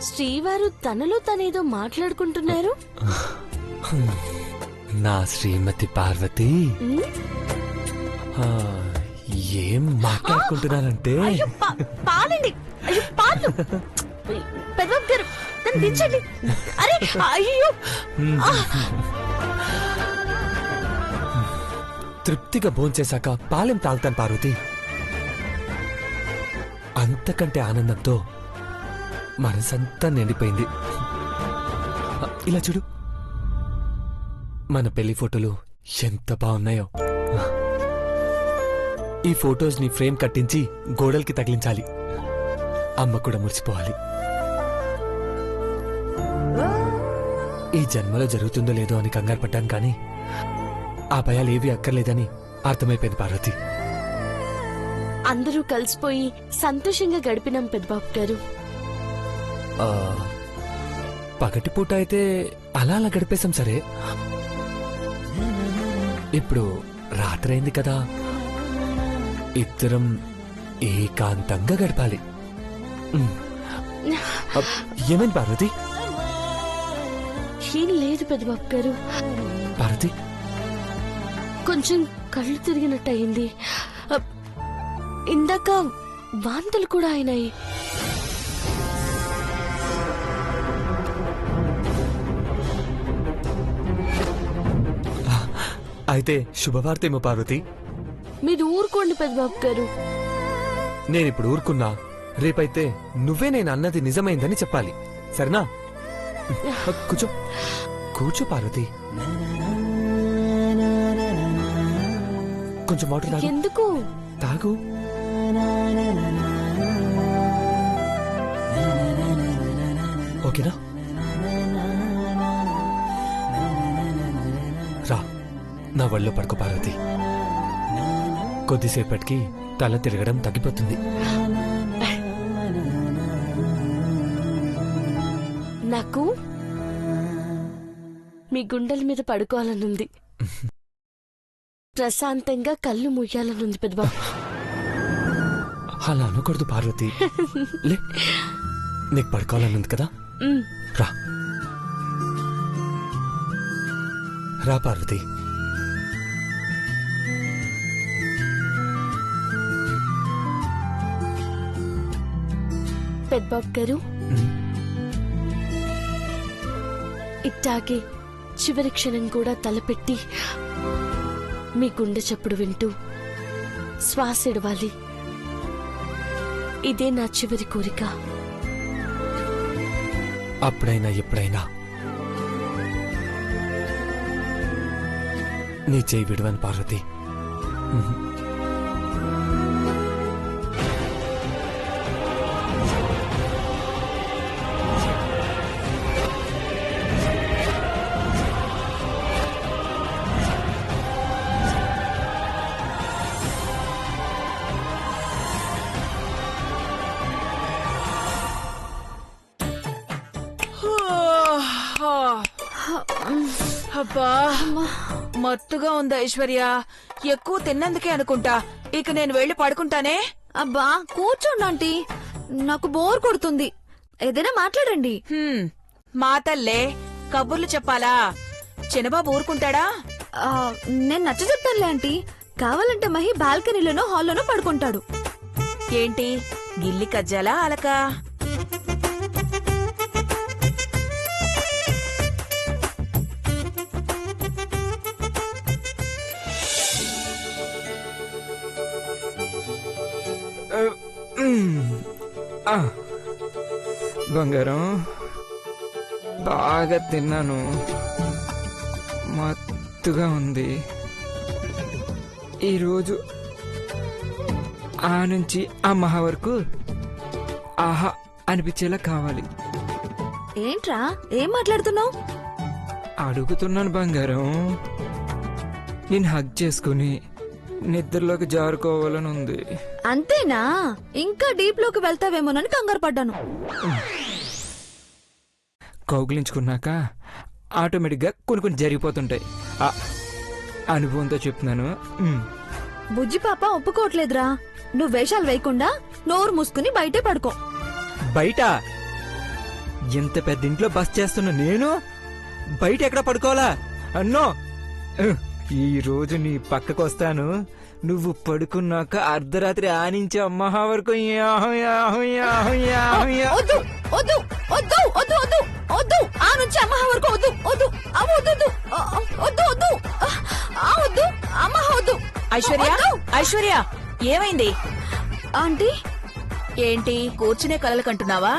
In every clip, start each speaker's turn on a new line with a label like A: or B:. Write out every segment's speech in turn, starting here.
A: శ్రీవారు తనలో తనేదో మాట్లాడుకుంటున్నారు.
B: నా శ్రీమతి పార్వతి ఏం మాట్లాడుకుంటున్నారంటే
A: పాలండి. అయ్యో పాలు. పెద్దబాబు గారు నన్ను దించండి. అరే అయ్యో.
B: తృప్తిగా భోంచేశాక పాలెం తాగుతాను పార్వతి. అంతకంటే ఆనందంతో మనసంతా నిండిపోయింది. ఇలా చూడు, మన పెళ్లి ఫోటోలు ఎంత బాగున్నాయో. ఈ ఫోటోస్ ని ఫ్రేమ్ కట్టించి గోడలకి తగిలించాలి. అమ్మ కూడా మురిసిపోవాలి. ఈ జన్మలో జరుగుతుందో లేదో అని కంగారు పడ్డాను, కానీ ఆ భయాలు ఏవి అక్కర్లేదని అర్థమైపోయింది పార్వతి.
A: అందరూ కలిసిపోయి సంతోషంగా గడిపినాం పెద్దబాబు గారు.
B: పగటిపూట అయితే అలా అలా గడిపేశాం సరే. ఇప్పుడు రాత్రైంది కదా, ఇద్దరం ఏకాంతంగా గడపాలి. ఏమైంది పార్వతి?
A: ఏం లేదు పెద్దబాబు గారు.
B: పార్వతి
A: కొంచెం కళ్ళు తిరిగినట్టు అయింది. ఇందాక వాంతులు కూడా అయినాయి.
B: అయితే శుభవార్తేమో పార్వతి.
A: మీరు ఊరుకోండి పెద్దబాబు గారు.
B: నేనిప్పుడు ఊరుకున్నా, రేపైతే నువ్వే నేను అన్నది నిజమైందని చెప్పాలి, సరేనా? కూర్చో కూర్చో పార్వతి. కొంచెం వాటర్ తాగు.
A: ఎందుకు?
B: తాగు. ఓకేనా? రా, నా ఒళ్ళో పడుకో పార్వతి. కొద్దిసేపటికి తల తిరగడం తగ్గిపోతుంది.
A: నాకు మీ గుండెల మీద పడుకోవాలనుంది. ప్రశాంతంగా కళ్ళు ముయ్యాలనుంది పెద్దబాబు.
B: అలా అనకూడదు పార్వతి. లే, నీకు పడుకోవాలనుంది కదా, రా రా పార్వతి.
A: పెద్దబాబు గారు, ఇట్టాగే చివరి క్షణం కూడా తలపెట్టి మీ గుండె చప్పుడు వింటూ శ్వాసెడవాలి. ఇదే నా చివరి కోరిక.
B: అప్పుడైనా ఎప్పుడైనా నీ చేయి విడవను పార్వతి.
C: అబ్బా, మత్తుగా ఉంది ఐశ్వర్య. ఎక్కువ తిన్నందుకే అనుకుంటా. ఇక నేను వెళ్లి పడుకుంటానే.
D: అబ్బా కూర్చోండి ఆంటీ, నాకు బోర్ కొడుతుంది. ఏదైనా మాట్లాడండి.
C: మా తల్లే కబుర్లు చెప్పాలా? చిన్నబాబు ఊరుకుంటాడా?
D: నేను నచ్చ చెప్తానులే ఆంటీ. కావాలంటే మహి బాల్కనీలోనో హాల్లోనో పడుకుంటాడు.
C: ఏంటి గిల్లి కజ్జాలా అలకా?
E: బంగారం, బాగా తిన్నాను, మత్తుగా ఉంది. ఈరోజు ఆ నుంచి ఆ మహా వరకు ఆహా అనిపించేలా కావాలి.
D: ఏంట్రా ఏం మాట్లాడుతున్నావు?
E: అడుగుతున్నాను బంగారం. నేను హగ్ చేసుకుని నిద్రలోకి జారుకోవాలని ఉంది.
D: అంతేనా? ఇంకా డీప్ లోకి వెళ్తావేమోనని కంగారు పడ్డాను.
E: కౌగిలించుకున్నాక ఆటోమేటిక్ గా కొన్ని జరిగిపోతుంటాయి. అనుభవంతో చెప్తున్నాను.
D: బుజ్జి పాప ఒప్పుకోవట్లేదురా. నువ్వు వేషాలు వేయకుండా నోరు మూసుకుని బయటే పడుకో.
E: బయట ఇంత పెద్ద ఇంట్లో బస్ చేస్తున్నా నేను బయట ఎక్కడ పడుకోవాలా అన్నో? ఈ రోజు నీ పక్కకు వస్తాను. నువ్వు పడుకున్నాక అర్ధరాత్రి ఆనించే అమ్మహా వరకు
D: వద్దు వద్దు వద్దు వద్దు వద్దు వద్దు ఆ నుంచి అమ్మహ వరకు వద్దు వద్దు వద్దు వద్దు వద్దు వద్దు అమ్మహ వద్దు.
C: ఐశ్వర్య, ఐశ్వర్య, ఏమైంది?
D: ఆంటీ
C: ఏంటి కూర్చునే కలలు కంటున్నావా?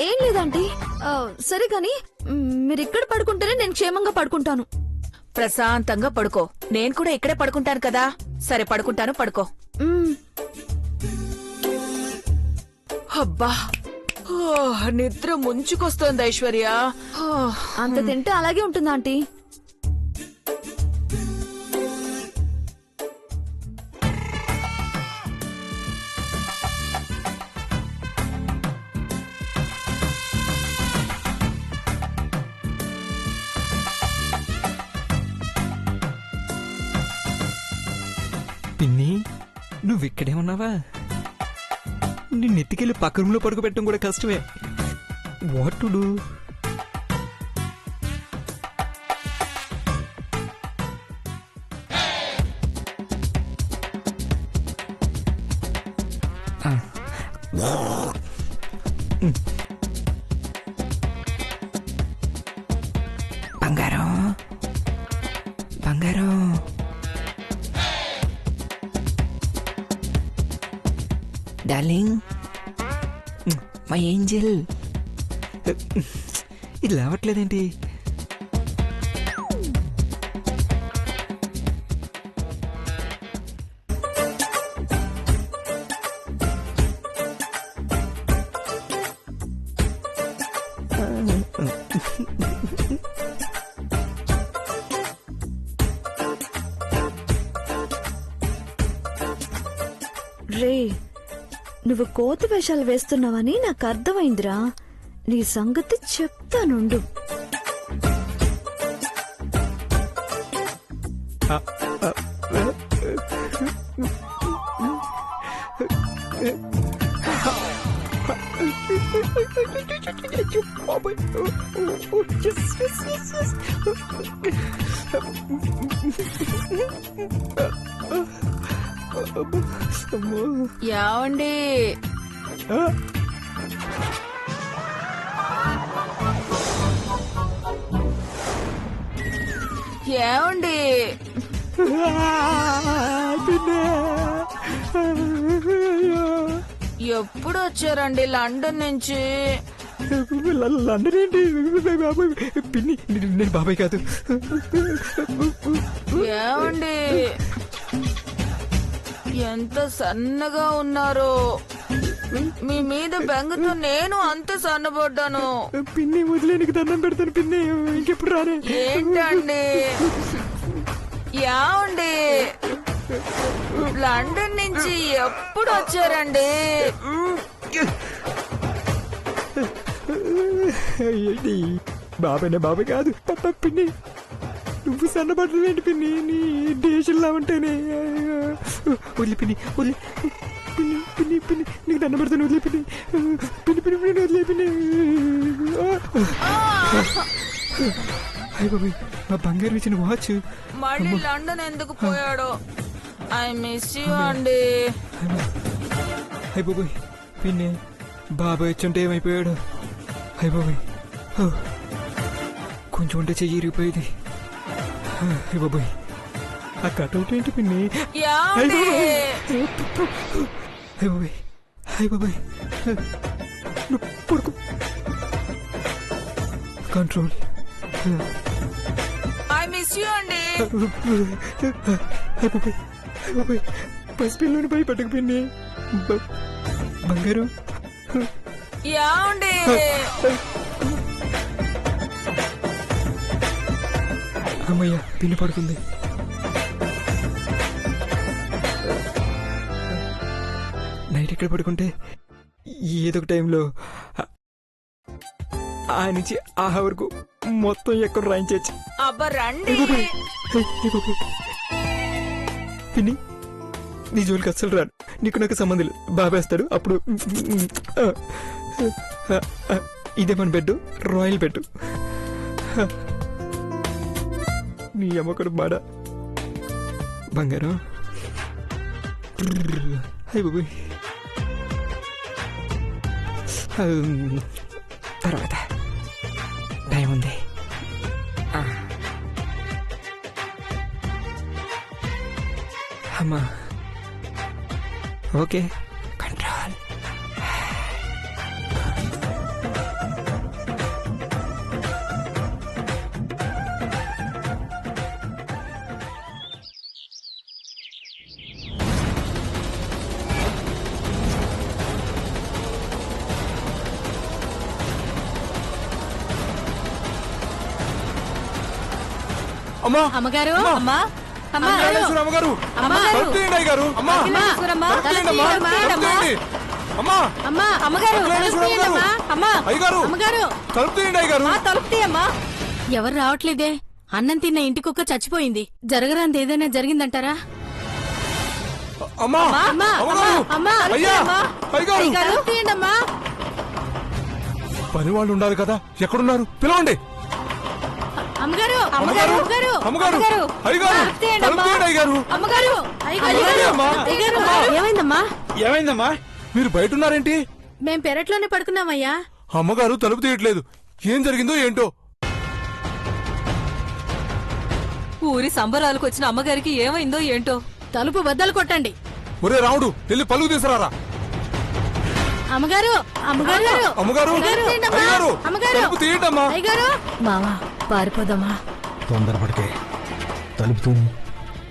D: ఏం లేదంటీ. సరే కాని మీరు ఇక్కడ పడుకుంటేనే నేను క్షేమంగా పడుకుంటాను.
C: ప్రశాంతంగా పడుకో. నేను కూడా ఇక్కడే పడుకుంటాను కదా. సరే పడుకుంటాను, పడుకో. అబ్బా, నిద్ర ముంచుకొస్తోంది ఐశ్వర్య.
D: అంత తింటే అలాగే ఉంటుంది ఆంటీ.
E: పిన్ని, నువ్విక్కడే ఉన్నావా? నిన్ను ఎత్తికెళ్ళి పక్క రూమ్ లో పడుకోబెట్టడం కూడా కష్టమే. What to do? బంగారం, బంగారం, డార్లింగ్, మై ఏంజల్. ఇది లేవట్లేదేంటి?
D: రే, నువ్వు కోతి వేషాలు వేస్తున్నావని నాకు అర్థమైందిరా. నీ సంగతి చెప్తానుండు.
C: యావండి, ఏమండి? ఎప్పుడు వచ్చారండి లండన్ నుంచి?
E: లండన్ ఏంటి పిన్ని? నేను బాబాయ్ కాదు.
C: ఏమండి, ఎంత సన్నగా ఉన్నారో. మీ మీద బెంగతో నేను అంత సన్నబడ్డాను.
E: పిన్ని, వదిలేనికి దండం పెడతాను పిన్ని, ఇంకెప్పుడు రానే.
C: ఏంటండి? యావండి, లండన్ నుంచి ఎప్పుడు వచ్చారండి?
E: ఏంటి బాబాయ్నే? బాబాయ్ కాదు పిన్ని. నువ్వు సన్నబడ్డం ఏంటి పిన్ని? నీ దేశంలా ఉంటేనే. వదిలి పిన్ని, వదిలి పిన్ని, పిన్ని, పిన్ని, నీకు దండం పెడతాను. వదిలే పిన్ని, పిన్ని, పిన్ని, పిన్ని, వదిలే పిన్ని. అయ్య బాబాయ్, నా బంగారు ఇచ్చిన వాచ్.
C: మళ్ళీ లండన్ ఎందుకు పోయాడో? ఐ మిస్ యూ అండి.
E: అయ్య బాబాయ్, పిన్ని, బాబాయ్ వచ్చుంటే ఏమైపోయాడు? అయ్య బాబాయ్, కొంచెం ఉంటే చెయ్యి ఇరిగిపోయేది. అయ్య బాబాయ్, ఆ కట్అవుట్ ఏంటి పిన్ని?
C: యావండి,
E: అయ్య బాబాయ్, అయ్య బాబాయ్, నువ్వు పడుకో. కంట్రోల్.
C: ఐ మిస్ యూ అండి.
E: అయ్య బాబాయ్, అయ్య బాబాయ్, పసిపిల్లని భయపడకు పిన్ని. బంగారు.
C: యావండి,
E: అమ్మయ్య, పిన్ని పడుకుంది. నైట్ ఇక్కడ పడుకుంటే ఏదో ఒక టైంలో ఆ నుంచి ఆహా వరకు మొత్తం ఎక్కడ రాయించచ్చు.
C: అబ్బా రండి.
E: పిన్ని, నీ జోలికి అస్సలు రాను. నీకు నాకు సంబంధం లేదు. బాబేస్తాడు అప్పుడు. ఇదే మన బెడ్, రాయల్ బెడ్. నీ అమ్మకుడు బాడ బంగారం. హై బాబోయ్. తర్వాత టైం ఉంది. అమ్మా ఓకే, కంట్రోల్.
B: అమ్మా
D: అమ్మగారు, అమ్మా
B: కళ్యాణేశ్వరి అమ్మగారు, తలుపు తీయండి అయ్యగారు. అమ్మా తలుపు తీయండి అమ్మా, తలుపు తీయండి. అమ్మా కళ్యాణేశ్వరి అమ్మగారు, అయ్యగారు తలుపు తీయండి అయ్యగారు.
D: తలుపు తీయమ్మా. ఎవరు రావట్లేదే? అన్నం తిన్న ఇంటి కుక్క చచ్చిపోయింది. జరగరాంది ఏదైనా జరిగిందంటారా?
B: అమ్మా అమ్మగారు, అయ్యా అయ్యగారు,
D: తీయండమ్మా.
B: పని వాళ్ళు ఉండాలి కదా, ఎక్కడున్నారు? పిలవండి.
D: అమ్మగారు,
B: అమ్మగారు, అమ్మగారు, అయ్యగారు తలుపు తీయండి అయ్యగారు.
D: అమ్మగారు, ఏమైందమ్మా?
B: ఏమైందమ్మా? మీరు బయట ఉన్నారేంటి?
D: మేం పెరట్లోనే పడుకున్నామయ్యా.
B: అమ్మగారు తలుపు తీయట్లేదు. ఏం జరిగిందో ఏంటో.
F: ఊరి సంబరాలకు వచ్చిన అమ్మగారికి ఏమైందో ఏంటో.
D: తలుపు బద్దలు కొట్టండి.
B: ఒరే రాముడు, వెళ్ళి పలుకు తీసుకురారా.
D: అమ్మగారు, అమ్మగారు,
B: అమ్మగారు, అయ్యగారు తలుపు తీయండి అమ్మా.
D: అయ్యగారు, మావా పారిపోదామా?
B: తొందరపడితే తలుపు తూ.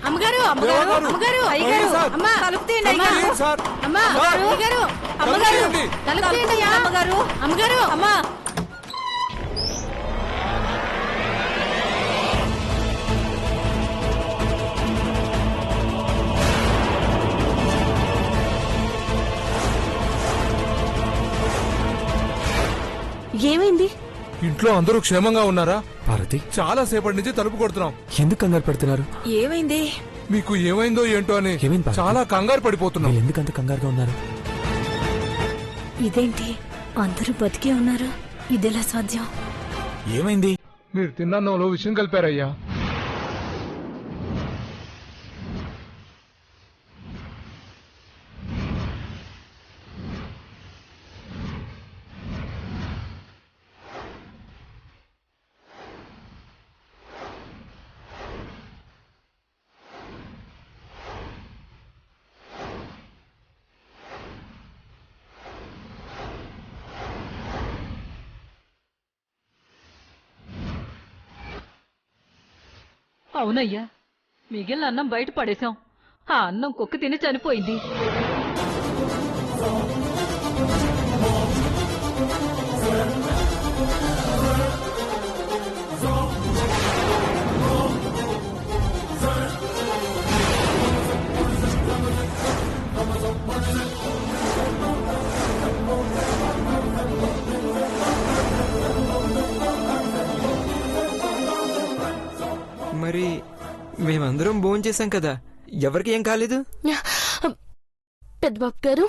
D: అమ్మగారు, అమ్మగారు, అమ్మగారు, అయ్యగారు, అమ్మా తలుపు తీయండి. అయ్యగారు, అమ్మా అయ్యగారు, అమ్మగారు తలుపు తీయండి. అమ్మగారు, అమ్మగారు, అమ్మా.
A: ఏమైంది?
B: ఇంట్లో అందరూ క్షేమంగా ఉన్నారా?
E: పార్వతి,
B: చాలా సేపటి నుంచి తలుపు కొడుతున్నాం.
E: ఎందుకు కంగారు పడుతున్నారు?
C: ఏమైంది?
B: మీకు ఏమైందో ఏంటో అని
E: ఏమైంది పార్వతి?
B: చాలా కంగారు పడిపోతున్నాం.
E: మీరు ఎందుకంత కంగారుగా ఉన్నారు?
D: ఇదేంటి అందరూ బతికే ఉన్నారు? ఇదెలా సాధ్యం?
E: ఏమైంది?
B: మీరు తిన్నాన్నోలో విషయం కలిపారయ్యా.
F: అవునయ్యా, మిగిలిన అన్నం బయట పడేశాం. ఆ అన్నం కుక్క తిని చనిపోయింది.
E: మరి మేమందరం భోంచేసాం కదా, ఎవరికి ఏం కాలేదు?
A: పెద్దబాబు గారు,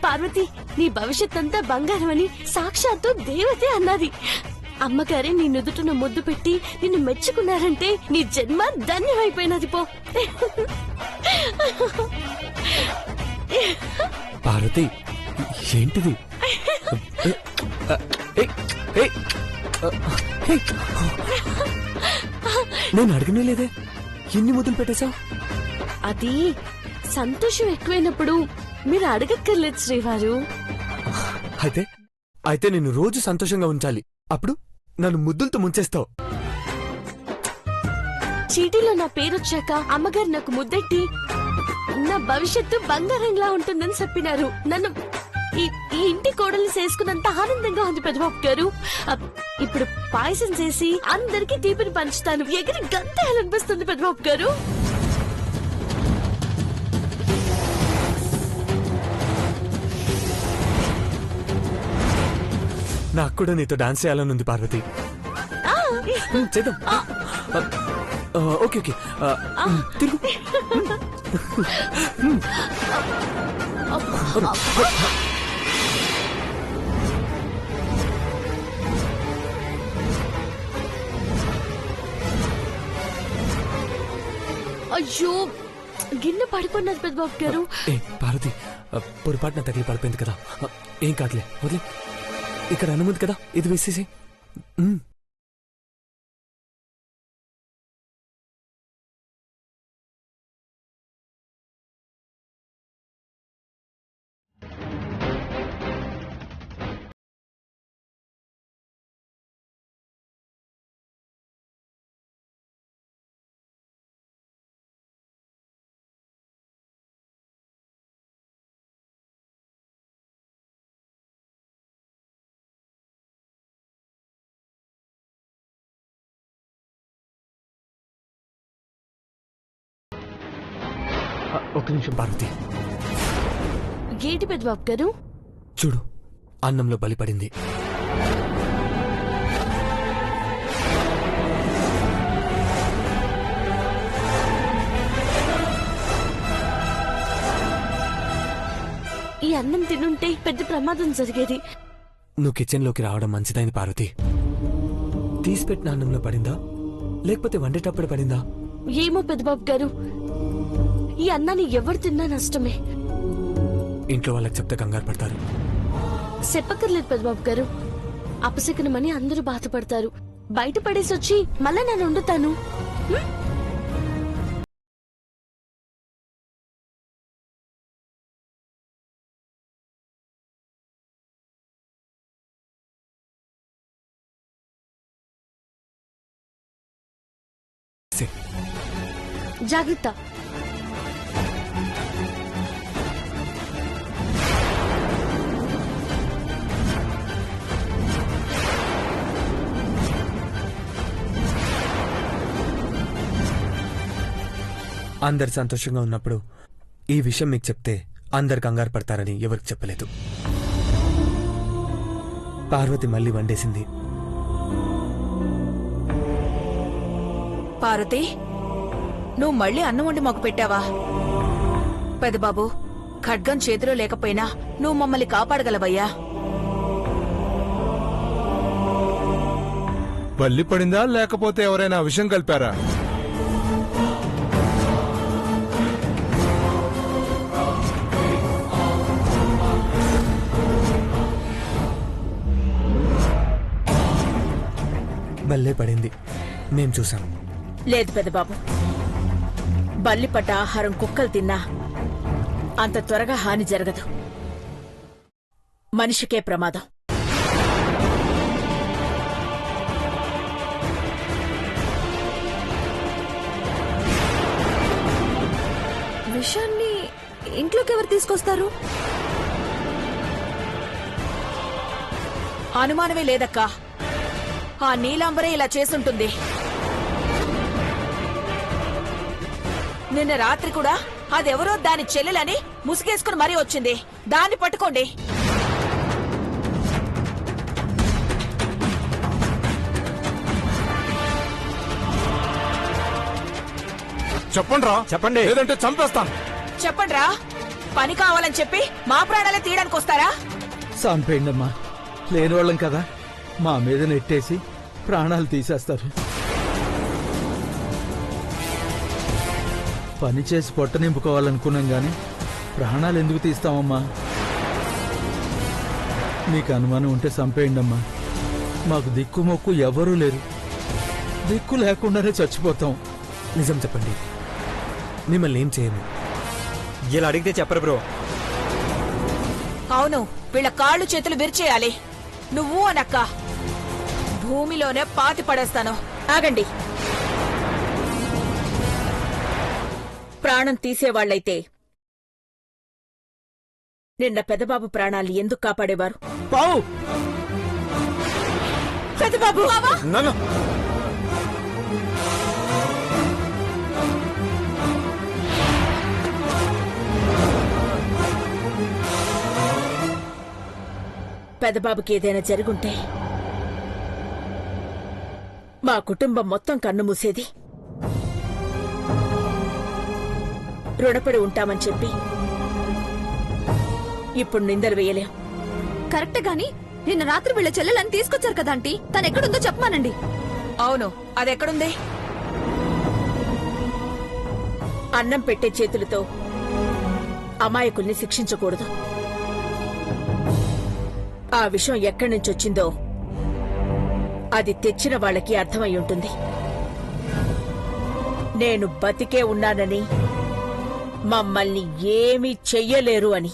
A: పార్వతి, నీ భవిష్యత్ అంతా బంగారం అని సాక్షాత్తు దేవతే అన్నది. అమ్మగారే నీ నుదుటిన ముద్దు పెట్టి నిన్ను మెచ్చుకున్నారంటే నీ జన్మ ధన్యమైపోయినది పో.
E: పార్వతి, ఏంటిది? నేను అడగనే లేదే, ఎన్ని ముద్దులు పెట్టేశావు?
A: అది సంతోషం ఎక్కువైనప్పుడు మీరు అడగక్కర్లేదు శ్రీవారు.
E: అయితే నేను రోజు సంతోషంగా ఉంచాలి, అప్పుడు నన్ను ముద్దులతో ముంచేస్తావు.
A: చీటీలో నా పేరొచ్చాక అమ్మగారు నాకు ముద్దెట్టి నా భవిష్యత్తు బంగారంలా ఉంటుందని చెప్పినారు. నన్ను ఈ ఇంటి కోడల్ని చేసుకున్నంత ఆనందంగా ఉంది పెద్దబాబు గారు. ఇప్పుడు పాయసం చేసి అందరికి తీపిని పంచుతాను. ఎగిరి గంతేయాలనిపిస్తుంది పెద్దబాబు గారు.
E: నాకు కూడా నీతో డాన్స్ చేయాలని ఉంది పార్వతి. చేద్దాం. ఓకే ఓకే తిరుగు.
A: అయ్యో గిన్నె పడిపోయినది పెద్దబాబు గారు.
E: ఏ పార్వతి, పొరపాటున తగిలి పడిపోయింది కదా, ఏం కాదులే వదిలే. ఇక్కడ అనుమతి కదా, ఇది వేసేసి. ఒక్క నిమిషం పార్వతి.
A: గేటి పెద్దబాబు గారు.
E: చూడు, అన్నంలో బలిపడింది.
A: ఈ అన్నం తినుంటే పెద్ద ప్రమాదం జరిగేది.
E: నువ్వు కిచెన్ లోకి రావడం మంచిదైంది పార్వతి. తీసిపెట్టిన అన్నంలో పడిందా లేకపోతే వండేటప్పుడు పడిందా?
A: ఏమో పెద్దబాబు గారు, ఈ అన్నాన్ని ఎవరు తిన్నా నష్టమే.
E: ఇంట్లో వాళ్ళకి చెప్తే కంగారు పడతారు.
A: చెప్పక్కర్లేదు పెద్దబాబు గారు, అపశకనమని అందరూ బాధపడతారు. బయట పడేసి వచ్చి మళ్ళా నేను వండుతాను. జాగ్రత్త.
E: అందరు సంతోషంగా ఉన్నప్పుడు ఈ విషయం మీకు చెప్తే అందరు కంగారు పడతారని ఎవరికి చెప్పలేదు. పార్వతి మళ్ళీ వండేసింది.
C: పార్వతి, నువ్వు మళ్ళీ అన్నం వండి మాకు పెట్టావా? పెద్దబాబు, ఖడ్గం చేతిలో లేకపోయినా నువ్వు మమ్మల్ని కాపాడగలవయ్యా.
B: బల్లి పడిందా లేకపోతే ఎవరైనా విషయం కలిపారా?
E: బల్లే పడింది, మేం చూసాం.
C: లేదు పెద్దబాబు, బల్లి పడ్డ ఆహారం కుక్కలు తిన్నా అంత త్వరగా హాని జరగదు. మనిషికే ప్రమాదం.
D: విషయాన్ని ఇంట్లోకి ఎవరు తీసుకొస్తారు?
C: అనుమానమే లేదక్కా, ఆ నీలాంబరే ఇలా చేసుంటుంది. నిన్న రాత్రి కూడా అదెవరో దాని చెల్లెలని ముసుగేసుకుని మరీ వచ్చింది. దాన్ని పట్టుకోండి.
B: చెప్పండి.
E: చెప్పండి.
B: లేదంటే చంపేస్తాను.
C: చెప్పండ్రా, పని కావాలని చెప్పి మా ప్రాణాలే తీయడానికి వస్తారా?
G: చంపేయండమ్మా, లేనివాళ్ళం కదా, మా మీద నెట్టేసి ప్రాణాలు తీసేస్తారు. పని చేసి పొట్ట నింపుకోవాలనుకున్నాం గాని ప్రాణాలు ఎందుకు తీస్తామమ్మా? మీకు అనుమానం ఉంటే చంపేయండమ్మా. మాకు దిక్కు మొక్కు ఎవరూ లేరు, దిక్కు లేకుండానే చచ్చిపోతాం.
E: నిజం చెప్పండి, మిమ్మల్ని ఏం చేయము. ఇలా అడిగితే చెప్పరు బ్రో.
C: అవును, వీళ్ళ కాళ్ళు చేతులు విరిచేయాలి. నువ్వు అనక్క భూమిలోనే పాతి పడేస్తాను. ఆగండి. ప్రాణం తీసేవాళ్లైతే నిన్న పెదబాబు ప్రాణాలు ఎందుకు కాపాడేవారు?
G: పావు
C: పెద్దబాబు
B: నాన్న
C: పెద్దబాబుకి ఏదైనా జరుగుంటే మా కుటుంబం మొత్తం కన్ను మూసేది. రుణపడి ఉంటామని చెప్పి ఇప్పుడు నిందలు వేయలేం.
D: కరెక్ట్ గాని నిన్న రాత్రి వీళ్ళ చెల్లెలని తీసుకొచ్చారు కదా ఆంటీ, తను ఎక్కడుందో చెప్పమానండి.
C: అవును, అదెక్కడుంది? అన్నం పెట్టే చేతులతో అమాయకుల్ని శిక్షించకూడదు. ఆ విషయం ఎక్కడి నుంచొచ్చిందో అది తెచ్చిన వాళ్ళకి అర్థమై ఉంటుంది. నేను బతికే ఉన్నానని, మమ్మల్ని ఏమీ చెయ్యలేరు అని.